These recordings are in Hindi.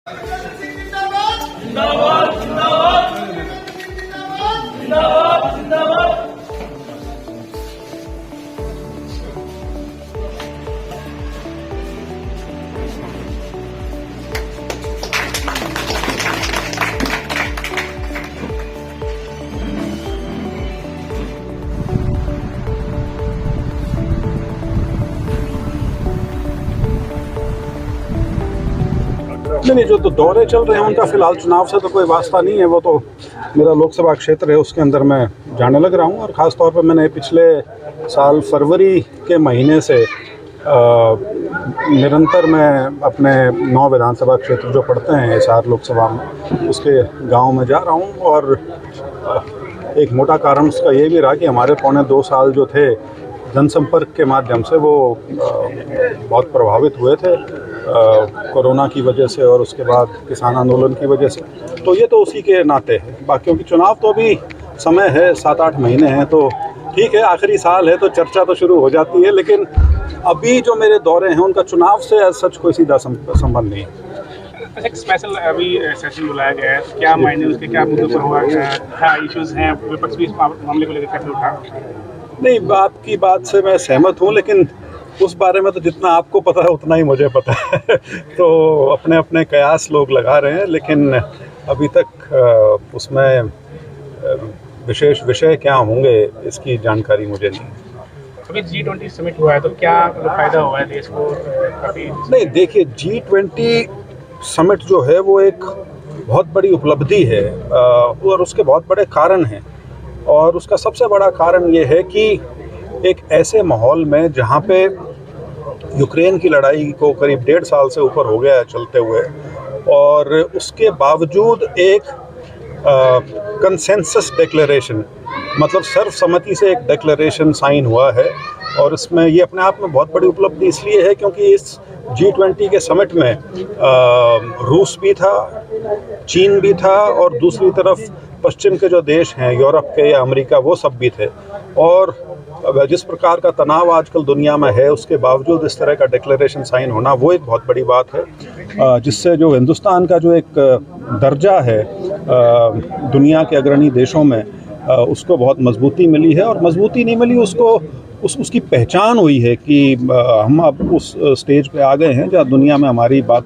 जिंदाबाद जिंदाबाद जिंदाबाद जिंदाबाद। नहीं, जो तो दौरे चल रहे हैं उनका फिलहाल चुनाव से तो कोई वास्ता नहीं है। वो तो मेरा लोकसभा क्षेत्र है, उसके अंदर मैं जाने लग रहा हूँ। और ख़ास तौर पर मैंने पिछले साल फरवरी के महीने से निरंतर मैं अपने 9 विधानसभा क्षेत्र जो पड़ते हैं हिसार लोकसभा में, उसके गांव में जा रहा हूँ। और एक मोटा कारण उसका ये भी रहा कि हमारे 2.25 साल जो थे जनसंपर्क के माध्यम से वो बहुत प्रभावित हुए थे कोरोना की वजह से और उसके बाद किसान आंदोलन की वजह से। तो ये तो उसी के नाते है। बाकियों की चुनाव तो अभी समय है, 7-8 महीने हैं, तो ठीक है, आखिरी साल है तो चर्चा तो शुरू हो जाती है। लेकिन अभी जो मेरे दौरे हैं उनका चुनाव से सच कोई सीधा संबंध नहीं है। अच्छा, स्पेशल अभी सेशन बुलाया गया है, क्या मायने उसके, क्या मुद्दों पर हुआ, क्या इश्यूज हैं, विपक्ष भी इस मामले को लेकर कैसे उठा? नहीं, आपकी बात से मैं सहमत हूँ, लेकिन उस बारे में तो जितना आपको पता है उतना ही मुझे पता है। तो अपने अपने कयास लोग लगा रहे हैं, लेकिन अभी तक उसमें विशेष विषय क्या होंगे इसकी जानकारी मुझे नहीं। अभी G20 समिट हुआ है, तो क्या फायदा हुआ है देश को? काफी नहीं, देखिए, G20 समिट जो है वो एक बहुत बड़ी उपलब्धि है और उसके बहुत बड़े कारण हैं। और उसका सबसे बड़ा कारण ये है कि एक ऐसे माहौल में जहाँ पे यूक्रेन की लड़ाई को करीब 1.5 साल से ऊपर हो गया है चलते हुए, और उसके बावजूद एक कंसेंसस डिक्लेरेशन, मतलब सर्वसम्मति से एक डिक्लेरेशन साइन हुआ है। और इसमें ये अपने आप में बहुत बड़ी उपलब्धि इसलिए है क्योंकि इस G20 के समिट में रूस भी था, चीन भी था, और दूसरी तरफ पश्चिम के जो देश हैं, यूरोप के या अमेरिका, वो सब भी थे। और जिस प्रकार का तनाव आजकल दुनिया में है, उसके बावजूद इस तरह का डिक्लेरेशन साइन होना वो एक बहुत बड़ी बात है, जिससे जो हिंदुस्तान का जो एक दर्जा है दुनिया के अग्रणी देशों में, उसको बहुत मजबूती मिली है। और मजबूती नहीं मिली, उसकी पहचान हुई है कि हम अब उस स्टेज पे आ गए हैं जहाँ दुनिया में हमारी बात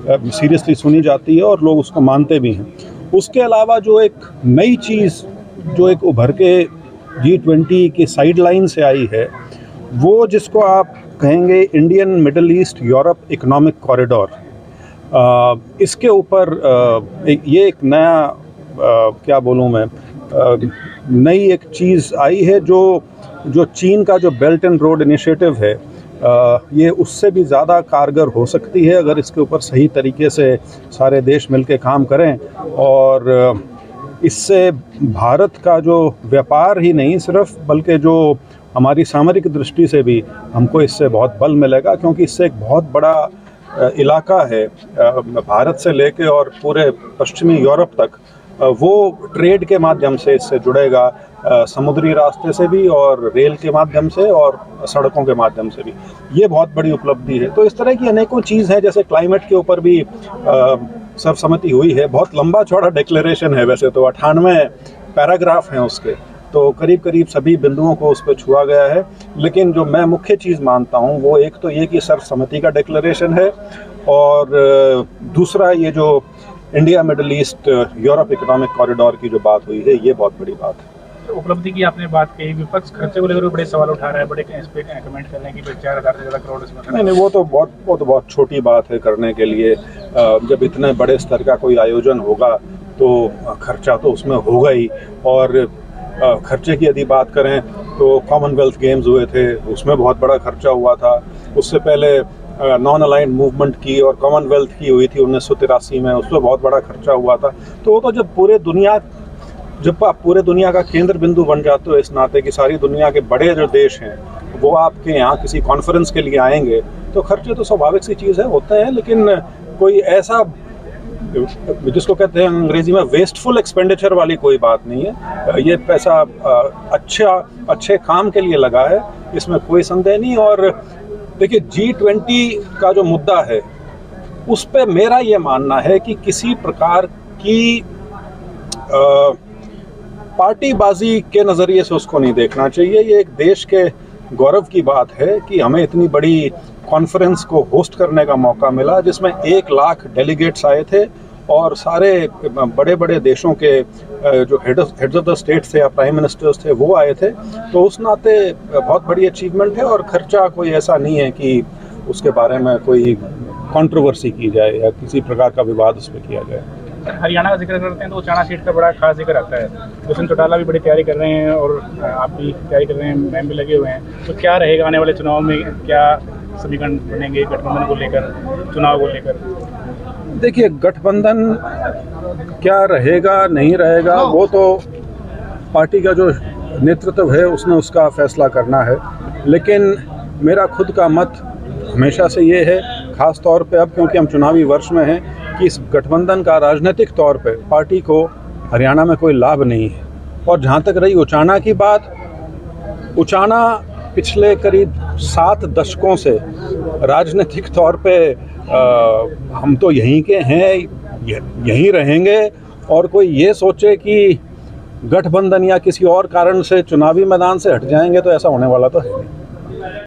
सीरियसली सुनी जाती है और लोग उसको मानते भी हैं। उसके अलावा जो एक नई चीज़ जो एक उभर के G20 की साइडलाइन से आई है, वो जिसको आप कहेंगे Indian middle east Europe economic corridor, इसके ऊपर ये एक नया क्या बोलूँ मैं, नई एक चीज़ आई है जो चीन का जो बेल्ट एंड रोड इनिशिएटिव है, ये उससे भी ज़्यादा कारगर हो सकती है अगर इसके ऊपर सही तरीके से सारे देश मिलकर काम करें। और इससे भारत का जो व्यापार ही नहीं सिर्फ, बल्कि जो हमारी सामरिक दृष्टि से भी हमको इससे बहुत बल मिलेगा, क्योंकि इससे एक बहुत बड़ा इलाका है भारत से लेके और पूरे पश्चिमी यूरोप तक, वो ट्रेड के माध्यम से इससे जुड़ेगा, समुद्री रास्ते से भी और रेल के माध्यम से और सड़कों के माध्यम से भी। ये बहुत बड़ी उपलब्धि है। तो इस तरह की अनेकों चीज़ हैं, जैसे क्लाइमेट के ऊपर भी सर्वसम्मति हुई है। बहुत लंबा चौड़ा डिक्लेरेशन है, वैसे तो 98 पैराग्राफ हैं उसके, तो करीब करीब सभी बिंदुओं को उस पर छुआ गया है। लेकिन जो मैं मुख्य चीज़ मानता हूँ वो एक तो ये कि सर्वसम्मति का डिक्लेरेशन है, और दूसरा ये जो India middle east Europe economic corridor की जो बात हुई है, ये बहुत बड़ी बात है। तो उपलब्धि की आपने बात कही, विपक्ष खर्चे को लेकर बड़े सवाल उठा रहा है, बड़े इस पे कमेंट कर रहे हैं कि 4,000 से ज़्यादा करोड़ इसमें। नहीं, वो तो बहुत छोटी बात है करने के लिए। जब इतने बड़े स्तर का कोई आयोजन होगा तो खर्चा तो उसमें होगा ही। और खर्चे की यदि बात करें तो कॉमनवेल्थ गेम्स हुए थे, उसमें बहुत बड़ा खर्चा हुआ था। उससे पहले नॉन अलाइंड मूवमेंट की और कॉमनवेल्थ की हुई थी 1983 में, उसमें बहुत बड़ा खर्चा हुआ था। तो वो तो जब आप पूरे दुनिया का केंद्र बिंदु बन जाते हो, इस नाते कि सारी दुनिया के बड़े जो देश हैं वो आपके यहाँ किसी कॉन्फ्रेंस के लिए आएंगे, तो खर्चे तो स्वाभाविक सी चीज़ है, होते हैं। लेकिन कोई ऐसा जिसको कहते हैं अंग्रेजी में वेस्टफुल एक्सपेंडिचर वाली कोई बात नहीं है। ये पैसा अच्छे काम के लिए लगा है, इसमें कोई संदेह नहीं। और देखिए, G20 का जो मुद्दा है उस पे मेरा ये मानना है कि किसी प्रकार की पार्टीबाजी के नज़रिए से उसको नहीं देखना चाहिए। ये एक देश के गौरव की बात है कि हमें इतनी बड़ी कॉन्फ्रेंस को होस्ट करने का मौका मिला, जिसमें 1 लाख डेलीगेट्स आए थे और सारे बड़े बड़े देशों के जो हेड्स ऑफ द स्टेट्स थे या प्राइम मिनिस्टर्स थे वो आए थे। तो उस नाते बहुत बड़ी अचीवमेंट है और खर्चा कोई ऐसा नहीं है कि उसके बारे में कोई कंट्रोवर्सी की जाए या किसी प्रकार का विवाद उस पर किया जाए। हरियाणा का जिक्र करते हैं तो उचाना सीट का बड़ा खास जिक्र आता है। दुष्यंत चौटाला भी बड़ी तैयारी कर रहे हैं और आप भी तैयारी कर रहे हैं, मैम भी लगे हुए हैं। तो क्या रहेगा आने वाले चुनाव में, क्या समीकरण बनेंगे गठबंधन को लेकर, चुनाव को लेकर? देखिए, गठबंधन क्या रहेगा नहीं रहेगा वो तो पार्टी का जो नेतृत्व है उसने उसका फैसला करना है, लेकिन मेरा खुद का मत हमेशा से ये है, ख़ास तौर पे अब क्योंकि हम चुनावी वर्ष में हैं, कि इस गठबंधन का राजनीतिक तौर पे पार्टी को हरियाणा में कोई लाभ नहीं है। और जहाँ तक रही उचाना की बात, उचाना पिछले करीब 7 दशकों से राजनीतिक तौर पे हम तो यहीं के हैं, यहीं रहेंगे, और कोई ये सोचे कि गठबंधन या किसी और कारण से चुनावी मैदान से हट जाएंगे तो ऐसा होने वाला तो है नहीं।